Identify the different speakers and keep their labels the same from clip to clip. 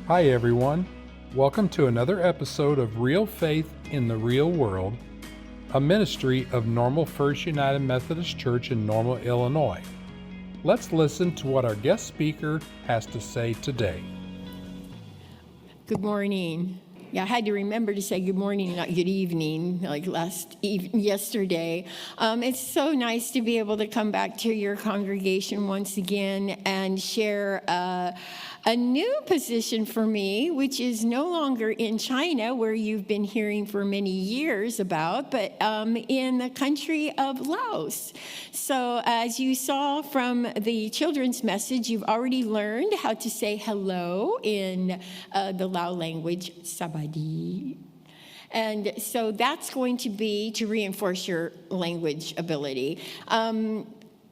Speaker 1: Hi everyone, welcome to another episode of Real Faith in the Real World, a ministry of Normal First United Methodist Church in Normal, Illinois. Let's listen to what our guest speaker has to say today.
Speaker 2: Good morning. Yeah, I had to remember to say good morning, not good evening, like yesterday. It's so nice to be able to come back to your congregation once again and share a new position for me, which is no longer in China, where you've been hearing for many years about, but in the country of Laos. So as you saw from the children's message, you've already learned how to say hello in the Lao language, Sabadi. And so that's going to be to reinforce your language ability.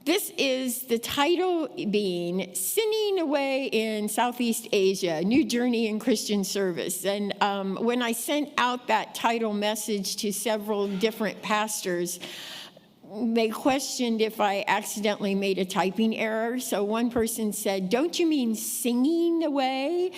Speaker 2: This is the title being Sinning Away in Southeast Asia, New Journey in Christian Service. And when I sent out that title message to several different pastors, they questioned if I accidentally made a typing error. So one person said, "Don't you mean singing away?"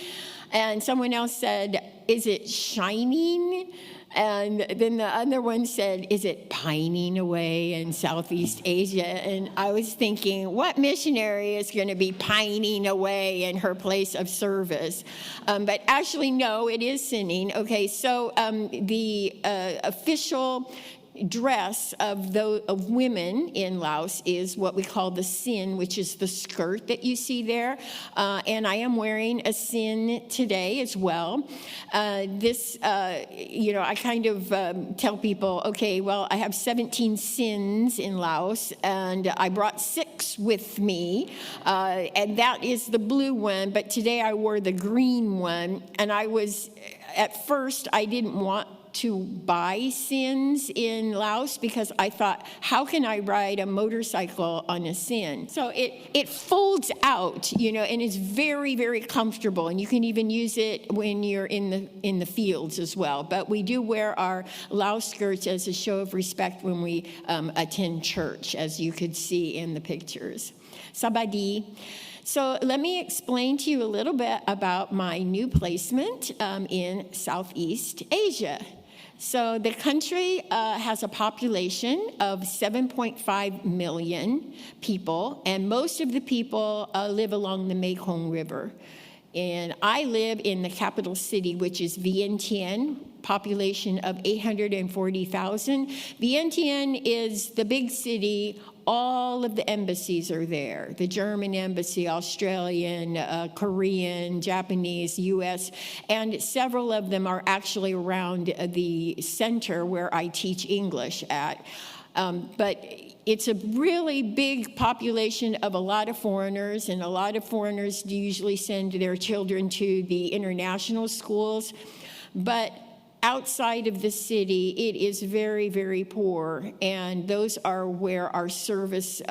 Speaker 2: And someone else said, "Is it shining?" And then the other one said, "Is it pining away in Southeast Asia?" And I was thinking, what missionary is going to be pining away in her place of service? But actually, no, it is sinning. Okay, so the official dress of women in Laos is what we call the sin, which is the skirt that you see there. And I am wearing a sin today as well. I kind of tell people, okay, well, I have 17 sins in Laos, and I brought 6 with me, and that is the blue one, but today I wore the green one, and at first, I didn't want to buy sins in Laos because I thought, how can I ride a motorcycle on a sin? So it folds out, and it's very, very comfortable, and you can even use it when you're in the fields as well. But we do wear our Lao skirts as a show of respect when we attend church, as you could see in the pictures. Sabadi. So let me explain to you a little bit about my new placement in Southeast Asia. So the country has a population of 7.5 million people, and most of the people live along the Mekong River. And I live in the capital city, which is Vientiane, population of 840,000. Vientiane is the big city. All of the embassies are there. The German embassy, Australian, Korean, Japanese, U.S., and several of them are actually around the center where I teach English at. But it's a really big population of a lot of foreigners, and a lot of foreigners usually send their children to the international schools. But outside of the city, it is very, very poor, and those are where our service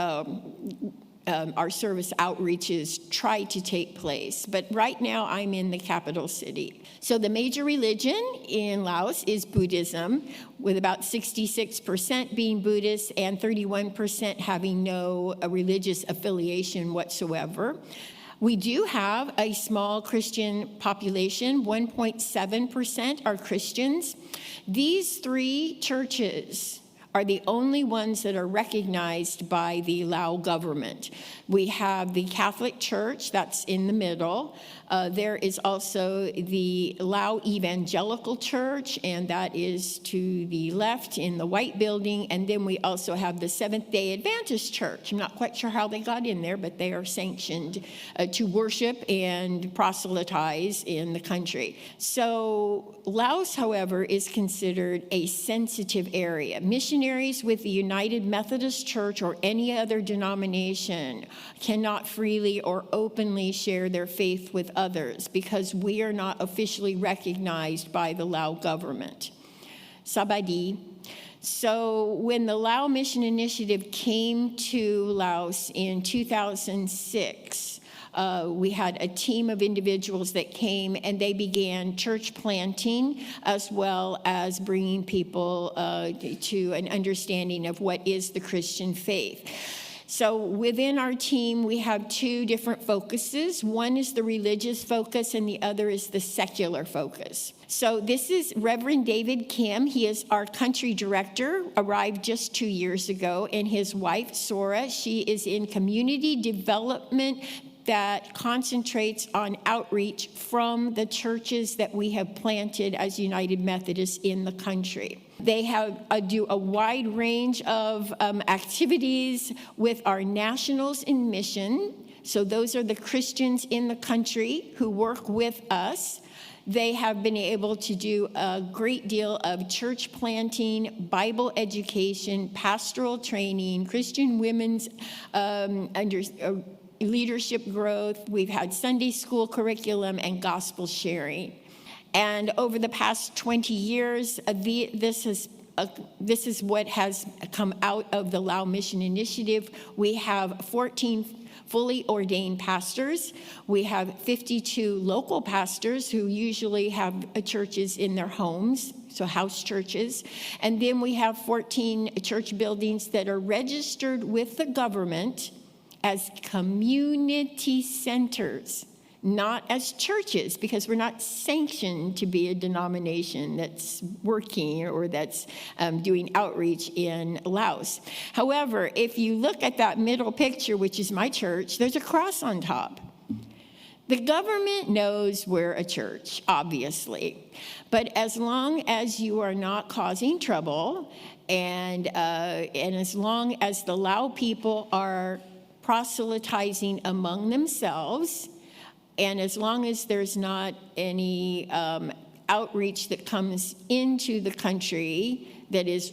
Speaker 2: outreaches try to take place. But right now, I'm in the capital city. So the major religion in Laos is Buddhism, with about 66% being Buddhist and 31% having no religious affiliation whatsoever. We do have a small Christian population. 1.7% are Christians. These 3 churches are the only ones that are recognized by the Lao government. We have the Catholic Church, that's in the middle. There is also the Lao Evangelical Church, and that is to the left in the white building. And then we also have the Seventh-day Adventist Church. I'm not quite sure how they got in there, but they are sanctioned to worship and proselytize in the country. So Laos, however, is considered a sensitive area. Missionaries with the United Methodist Church or any other denomination cannot freely or openly share their faith with others because we are not officially recognized by the Lao government. Sabadi. So when the Lao Mission Initiative came to Laos in 2006, we had a team of individuals that came, and they began church planting as well as bringing people to an understanding of what is the Christian faith. So within our team, we have two different focuses. One is the religious focus, and the other is the secular focus. So this is Reverend David Kim. He is our country director, arrived just 2 years ago, and his wife, Sora, she is in community development that concentrates on outreach from the churches that we have planted as United Methodists in the country. They have do a wide range of activities with our nationals in mission. So those are the Christians in the country who work with us. They have been able to do a great deal of church planting, Bible education, pastoral training, Christian women's leadership growth. We've had Sunday school curriculum and gospel sharing. And over the past 20 years, this is what has come out of the Lao Mission Initiative. We have 14 fully ordained pastors. We have 52 local pastors who usually have churches in their homes, so house churches. And then we have 14 church buildings that are registered with the government as community centers, not as churches, because we're not sanctioned to be a denomination that's working or that's doing outreach in Laos. However, if you look at that middle picture, which is my church, there's a cross on top. The government knows we're a church, obviously, but as long as you are not causing trouble, and as long as the Lao people are proselytizing among themselves, and as long as there's not any outreach that comes into the country that is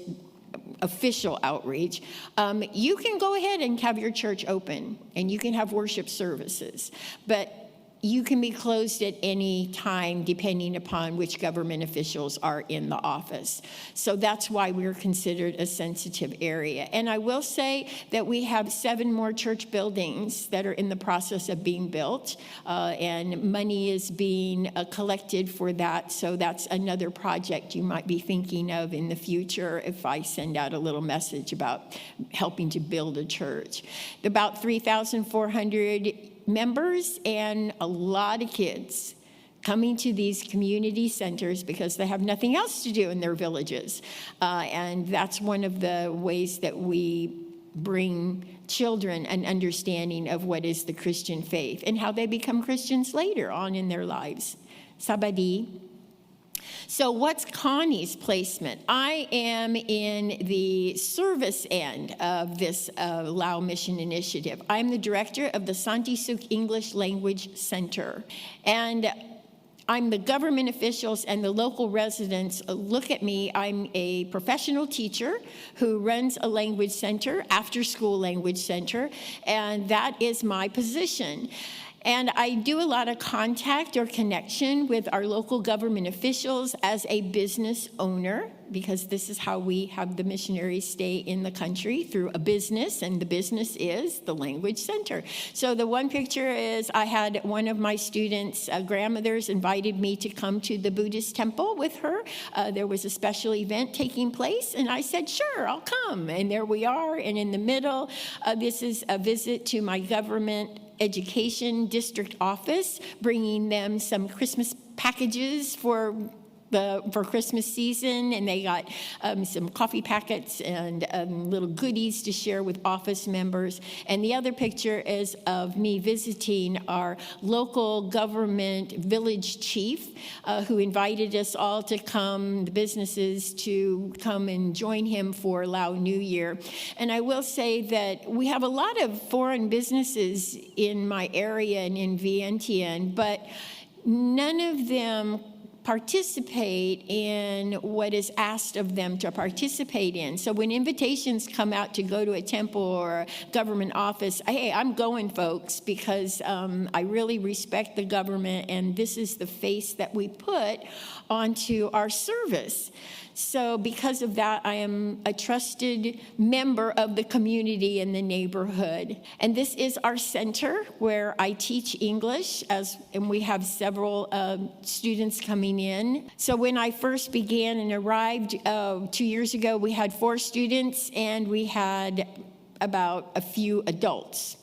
Speaker 2: official outreach, you can go ahead and have your church open, and you can have worship services. But you can be closed at any time depending upon which government officials are in the office. So that's why we're considered a sensitive area. And I will say that we have 7 more church buildings that are in the process of being built, and money is being collected for that. So that's another project you might be thinking of in the future if I send out a little message about helping to build a church. About 3,400 members and a lot of kids coming to these community centers because they have nothing else to do in their villages. And that's one of the ways that we bring children an understanding of what is the Christian faith and how they become Christians later on in their lives. Sabadi. So what's Connie's placement? I am in the service end of this Lao Mission Initiative. I'm the director of the Santi Suk English Language Center. And I'm the government officials and the local residents look at me. I'm a professional teacher who runs a language center, after-school language center, and that is my position. And I do a lot of contact or connection with our local government officials as a business owner, because this is how we have the missionaries stay in the country, through a business, and the business is the language center. So the one picture is I had one of my students' grandmothers invited me to come to the Buddhist temple with her. There was a special event taking place, and I said, sure, I'll come. And there we are, and in the middle, this is a visit to my government education district office, bringing them some Christmas packages for Christmas season, and they got some coffee packets and little goodies to share with office members. And the other picture is of me visiting our local government village chief, who invited us all to come, the businesses, to come and join him for Lao New Year. And I will say that we have a lot of foreign businesses in my area and in Vientiane, but none of them participate in what is asked of them to participate in. So when invitations come out to go to a temple or a government office, hey, I'm going, folks, because I really respect the government, and this is the face that we put onto our service. So because of that, I am a trusted member of the community and the neighborhood. And this is our center where I teach English, and we have several students coming in. So when I first began and arrived 2 years ago, we had 4 students, and we had about a few adults,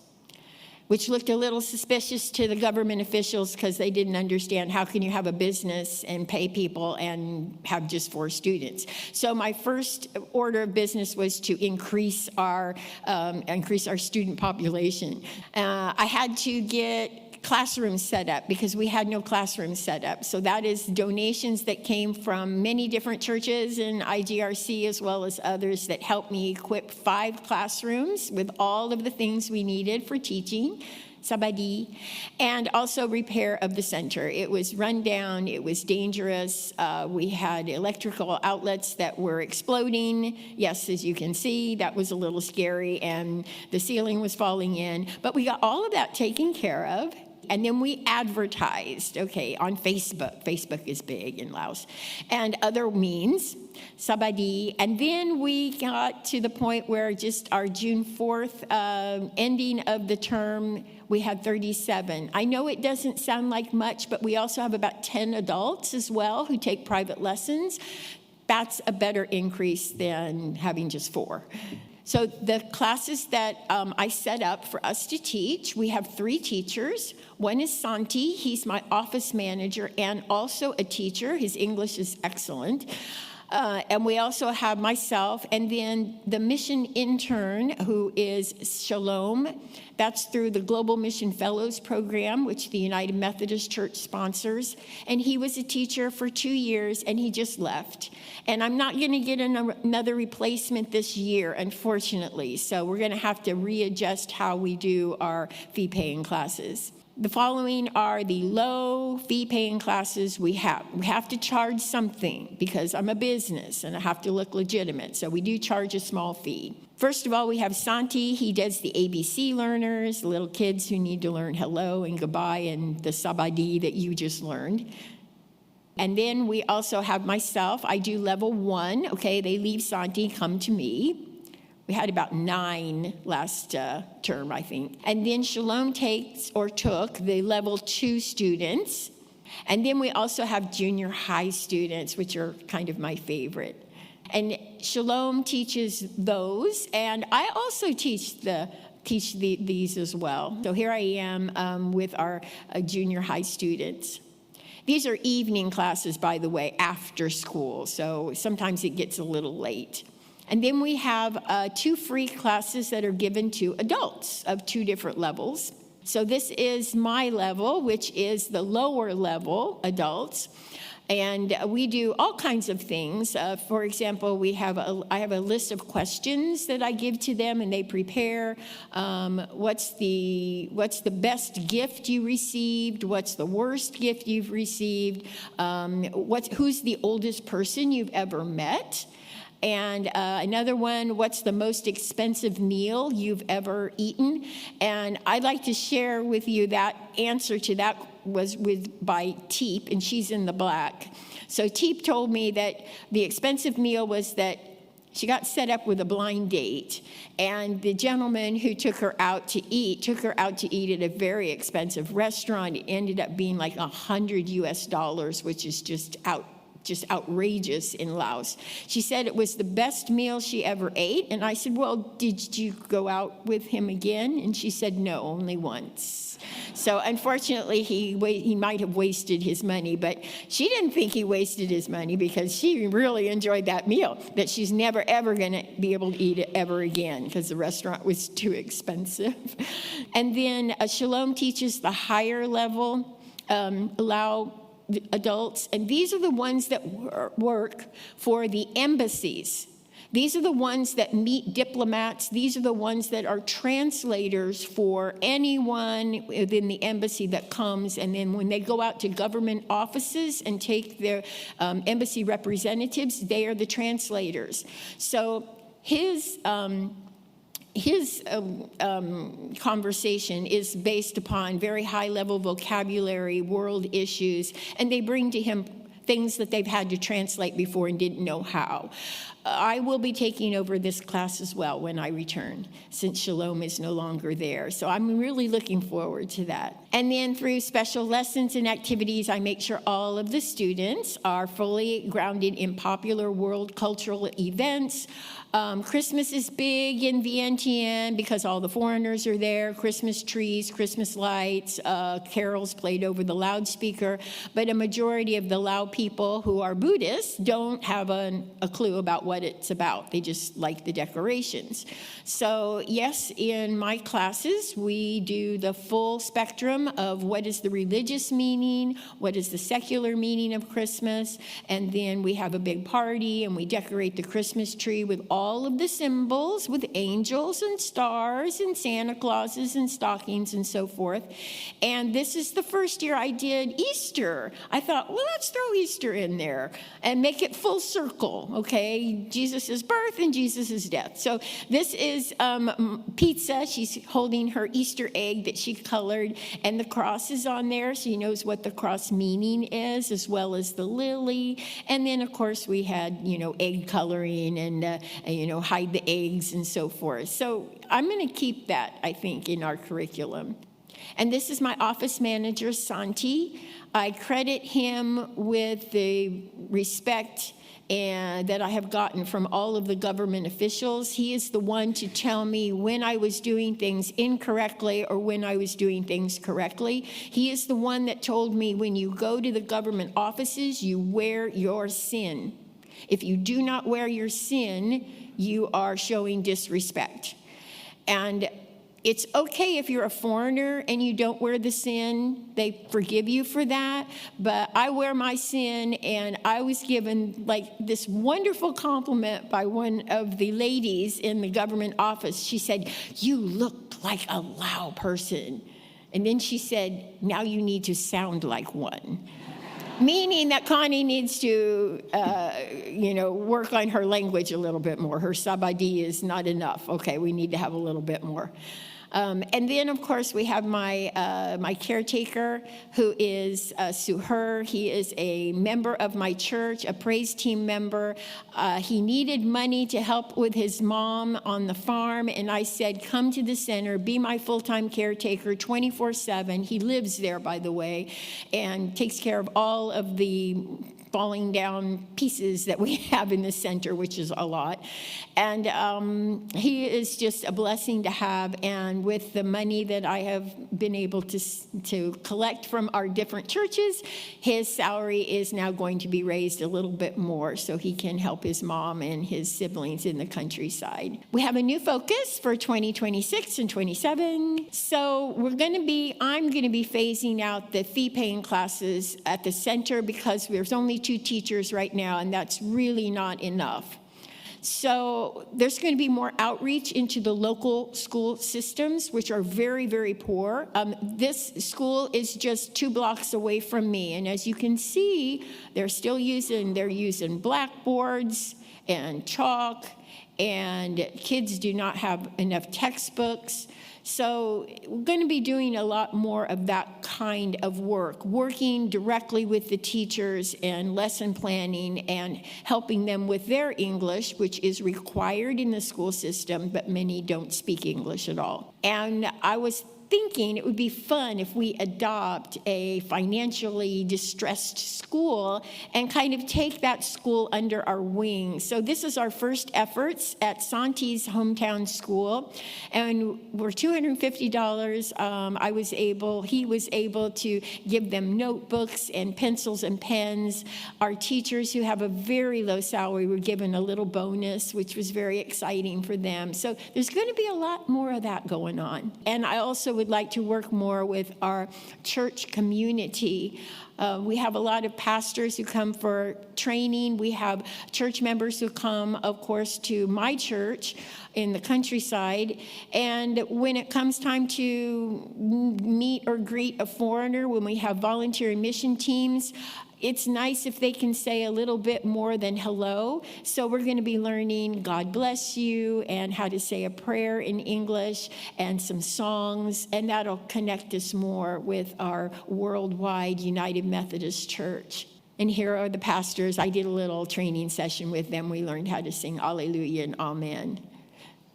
Speaker 2: which looked a little suspicious to the government officials because they didn't understand how can you have a business and pay people and have just 4 students. So my first order of business was to increase our student population. I had to get classrooms set up because we had no classrooms set up. So that is donations that came from many different churches and IGRC as well as others that helped me equip 5 classrooms with all of the things we needed for teaching, sabadi, and also repair of the center. It was run down, it was dangerous. We had electrical outlets that were exploding. Yes, as you can see, that was a little scary, and the ceiling was falling in. But we got all of that taken care of. And then we advertised, on Facebook. Facebook is big in Laos. And other means, sabadi. And then we got to the point where just our June 4th ending of the term, we had 37. I know it doesn't sound like much, but we also have about 10 adults as well who take private lessons. That's a better increase than having just 4. So the classes that I set up for us to teach, we have 3 teachers. One is Santi. He's my office manager and also a teacher. His English is excellent. And we also have myself, and then the mission intern, who is Shalom. That's through the Global Mission Fellows Program, which the United Methodist Church sponsors. And he was a teacher for 2 years, and he just left. And I'm not going to get another replacement this year, unfortunately. So we're going to have to readjust how we do our fee-paying classes. The following are the low fee-paying classes we have. We have to charge something because I'm a business and I have to look legitimate. So we do charge a small fee. First of all, we have Santi. He does the ABC learners, the little kids who need to learn hello and goodbye and the sabadi that you just learned. And then we also have myself. I do level 1. They leave Santi, come to me. We had about 9 last term, I think. And then Shalom took the level 2 students. And then we also have junior high students, which are kind of my favorite. And Shalom teaches those, and I also teach these as well. So here I am with our junior high students. These are evening classes, by the way, after school. So sometimes it gets a little late. And then we have 2 free classes that are given to adults of 2 different levels. So this is my level, which is the lower level adults. And we do all kinds of things. For example, I have a list of questions that I give to them, and they prepare. What's the best gift you received? What's the worst gift you've received? Who's the oldest person you've ever met? And another one, what's the most expensive meal you've ever eaten? And I'd like to share with you that answer to that was by Teep, and she's in the black. So Teep told me that the expensive meal was that she got set up with a blind date, and the gentleman who took her out to eat at a very expensive restaurant. It ended up being like $100, which is just outrageous in Laos. She said it was the best meal she ever ate. And I said, well, did you go out with him again? And she said, no, only once. So unfortunately, he might have wasted his money, but she didn't think he wasted his money because she really enjoyed that meal, that she's never, ever going to be able to eat it ever again because the restaurant was too expensive. And then Shalom teaches the higher level, Lao adults, and these are the ones that work for the embassies. These are the ones that meet diplomats. These are the ones that are translators for anyone within the embassy that comes. And then when they go out to government offices and take their embassy representatives, they are the translators. So his conversation is based upon very high-level vocabulary, world issues, and they bring to him things that they've had to translate before and didn't know how. I will be taking over this class as well when I return, since Shalom is no longer there. So I'm really looking forward to that. And then through special lessons and activities, I make sure all of the students are fully grounded in popular world cultural events, Christmas is big in Vientiane because all the foreigners are there. Christmas trees, Christmas lights, carols played over the loudspeaker. But a majority of the Lao people who are Buddhists don't have a clue about what it's about. They just like the decorations. So yes, in my classes, we do the full spectrum of what is the religious meaning, what is the secular meaning of Christmas, and then we have a big party and we decorate the Christmas tree with all of the symbols, with angels and stars and Santa Clauses and stockings and so forth. And this is the first year I did Easter. I thought, well, let's throw Easter in there and make it full circle, okay? Jesus' birth and Jesus' death. So this is pizza. She's holding her Easter egg that she colored, and the cross is on there. She knows what the cross meaning is, as well as the lily. And then, of course, we had, egg coloring and, hide the eggs and so forth. So I'm going to keep that, I think, in our curriculum. And this is my office manager, Santi. I credit him with the respect and that I have gotten from all of the government officials. He is the one to tell me when I was doing things incorrectly or when I was doing things correctly. He is the one that told me when you go to the government offices, you wear your sin. If you do not wear your sin, you are showing disrespect. And it's okay if you're a foreigner and you don't wear the sin. They forgive you for that. But I wear my sin, and I was given this wonderful compliment by one of the ladies in the government office. She said, "You look like a Lao person." And then she said, "Now you need to sound like one." Meaning that Connie needs to, work on her language a little bit more. Her sabadi is not enough. Okay, we need to have a little bit more. And then, of course, we have my caretaker, who is Suher. He is a member of my church, a praise team member. He needed money to help with his mom on the farm, and I said, "Come to the center, be my full-time caretaker 24/7. He lives there, by the way, and takes care of all of the falling down pieces that we have in the center, which is a lot. And he is just a blessing to have. And with the money that I have been able to collect from our different churches, his salary is now going to be raised a little bit more so he can help his mom and his siblings in the countryside. We have a new focus for 2026 and 27. So I'm going to be phasing out the fee-paying classes at the center because there's only 2 teachers right now, and that's really not enough. So there's going to be more outreach into the local school systems, which are very, very poor. This school is just 2 blocks away from me, and as you can see, they're using blackboards and chalk, and kids do not have enough textbooks. So we're going to be doing a lot more of that kind of work, working directly with the teachers and lesson planning and helping them with their English, which is required in the school system, but many don't speak English at all. And I was thinking it would be fun if we adopt a financially distressed school and kind of take that school under our wing. So this is our first efforts at Santi's hometown school, and we're $250. He was able to give them notebooks and pencils and pens. Our teachers who have a very low salary were given a little bonus, which was very exciting for them. So there's going to be a lot more of that going on. And I also would like to work more with our church community. We have a lot of pastors who come for training. We have church members who come, of course, to my church in the countryside. And when it comes time to meet or greet a foreigner, when we have volunteer and mission teams, it's nice if they can say a little bit more than hello. So we're going to be learning God bless you and how to say a prayer in English and some songs, and that'll connect us more with our worldwide United Methodist Church. And here are the pastors. I did a little training session with them. We learned how to sing Alleluia and Amen.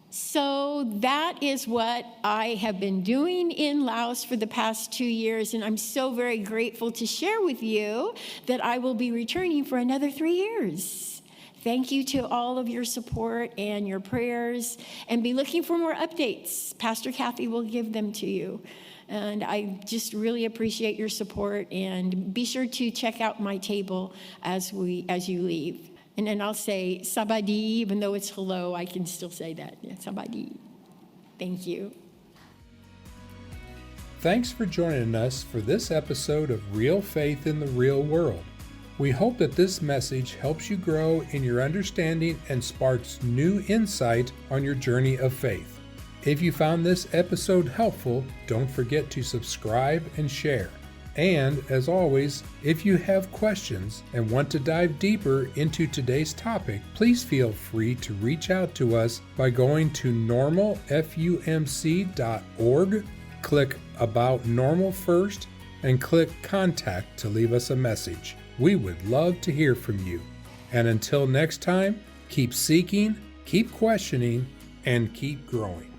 Speaker 2: So that is what I have been doing in Laos for the past 2 years, and I'm so very grateful to share with you that I will be returning for another 3 years. thank you to all of your support and your prayers, and be looking for more updates. Pastor Kathy will give them to you. And I just really appreciate your support, and be sure to check out my table as you leave. And then I'll say sabadi, even though it's hello, I can still say that. Yeah, sabadi. Thank you.
Speaker 1: Thanks for joining us for this episode of Real Faith in the Real World. We hope that this message helps you grow in your understanding and sparks new insight on your journey of faith. If you found this episode helpful, don't forget to subscribe and share. And as always, if you have questions and want to dive deeper into today's topic, please feel free to reach out to us by going to normalfumc.org, click About Normal First, and click Contact to leave us a message. We would love to hear from you. And until next time, keep seeking, keep questioning, and keep growing.